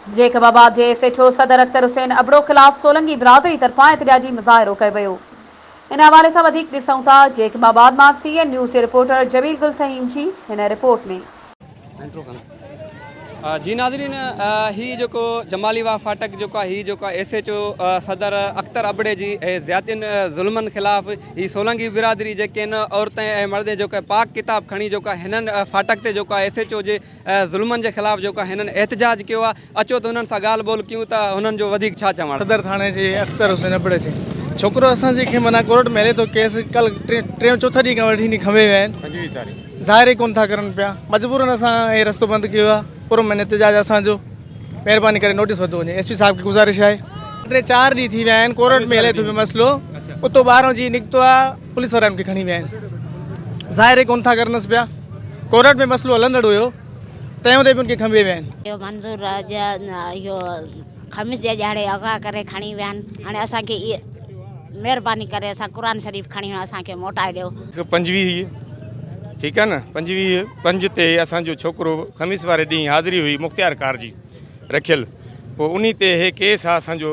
जेकबाबाद जे SHO सदर अख्तर हुसैन अबड़ो ख़िलाफ़ सोलंगी बिरादरी तरफ़ां एहतजाजी मुज़ाहिरो कयो वियो। इन हवाले सां वधीक ॾिसूं था जेकबाबाद मां CN न्यूज़ जे रिपोर्टर जमील गुल तहीम जी हिन रिपोर्ट में। जी नाज़रीन, ही जो जमालीवा फाटक जो ही SHO सदर अख्तर अबड़े जी ज़्यातिन ज़ुल्मन ख़िलाफ़ ही सोलंगी बिरादरी जेके औरतें मर्द जो पाक किताब खणी हिनन फाटक ते SHO जे ज़ुल्मन के ख़िलाफ़ हिनन एहतजाज किया। अचो तो हुनन सां ॻाल्हि ॿोल कयूं त हुनन जो वधीक छा चवण। सदर थाने जे अख्तर हुसैन अबड़े ते छोकरो असांजे खे माना कोर्ट में हले तो केस कल टे चौथा ॾींहं खां वठी खंभे विया आहिनि। 25 तारीख़ ज़ाहिर ई कोन था करनि पिया। मजबूरन असां हे रस्तो बंदि कयो आहे। पूरो महीने एहतजाज असांजो महिरबानी करे नोटिस वरितो वञे। SP साहब खे गुज़ारिश आहे। 3-4 ॾींहं थी विया आहिनि कोर्ट में हले थो पियो मसइलो। उतो ॿाहिरों जी निकितो आहे पुलिस वारनि खे खणी विया आहिनि। ज़ाहिर ई कोन था करनसि पिया। कोर्ट में मसइलो हलंदड़ हुयो तंहिं हूंदे बि उनखे खंभे विया आहिनि। मंज़ूर इहो ख़मीस जे ॾियारे अॻा करे खणी विया आहिनि। हाणे असांखे इहे महिरबानी करे असां क़ुर शरीफ़ खणी असांखे मोटाए ॾियो। 25 ठीक है न 25 ते असो छोकरो खमीस वारे डी हाज़िरी हुई मुख्तियार कार जी रखियल वो उन्हीं ते हे केस आहे असांजो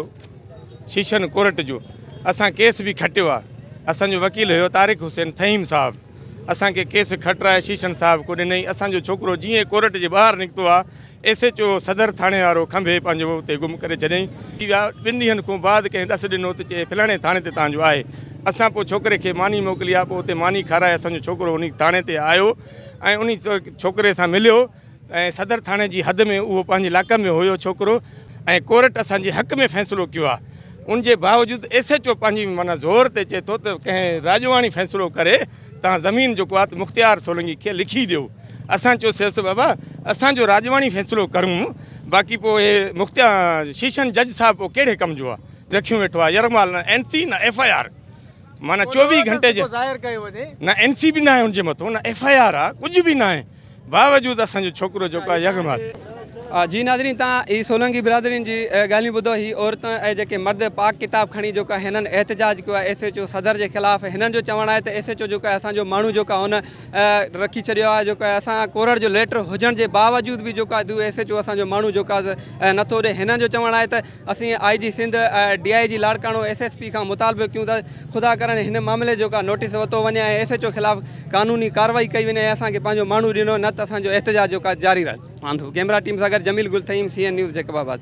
शीशन कोर्ट जो। असां केस भी खटियो आहे। असो वकील हो तारिक हुसैन थहीम साहब असांखे केस खटराए शीशन साहब को ॾिनई। असो छोकरो जीअं कोर्ट जे ॿाहिरि निकितो आहे SHO सदर थाने वारो खंभे पंहिंजो उते गुम करे छॾियईं। 2 ॾींहंनि खां बाद कंहिं ॾस ॾिनो त चए फलाणे थाने ते तव्हांजो आहे। असां पोइ छोकिरे खे मानी मोकिली आहे। पोइ उते मानी खाराए असांजो छोकिरो उन थाने ते आयो ऐं उन छोकिरे सां मिलियो ऐं सदर थाने जी हद में उहो पंहिंजे इलाइक़े में हुयो छोकिरो ऐं कोर्ट असांजे हक़ में फ़ैसिलो कयो आहे। उनजे बावजूदि SHO पंहिंजी माना ज़ोर ते चए थो त कंहिं राजवाणी फ़ैसिलो करे तव्हां ज़मीन जेको आहे मुख्तियार सोलंगी खे लिखी ॾियो। असां चयोसीं बाबा असांजो राजवाणी फ़ैसिलो करूं बाक़ी पोइ हे मुख्तियार शीशन जज साहब पोइ कहिड़े कम जो आहे रखियो वेठो आहे यरमाल न NC न FIR माना 24 घंटे जो न NC भी ना है उनके मथो न FIR आहे कुछ भी ना है बावजूद असो छोकरो जो यरमाल। जी नाज़रीन, तव्हां ही सोलंगी बिरादरीन जी ॻाल्हियूं ॿुधो। ही औरत ऐं जेके मर्द पाक किताब खणी हिननि एहतजाज कयो आहे SHO सदर के ख़िलाफ़। हिननि जो चवणु आहे त SHO असांजो माण्हू हुन रखी छॾियो आहे असां कोर्ट जो लेटर हुजण जे बावजूद भी SHO असांजो माण्हू नथो ॾे। हिननि जो चवणु आहे त असीं IG Sindh DIG Larkana SSP खां मुतालबो कयूं था ख़ुदा करण हिन मामले नोटिस वरितो वञे ऐं SHO ख़िलाफ़ कानूनी कार्रवाई कई वञे ऐं असांखे पंहिंजो माण्हू ॾिनो न त असांजो एहतजाज जारी रहे। कैमरा टीम सां गॾु जमील गुल तहीम CN न्यूज़ जेकबाबाद।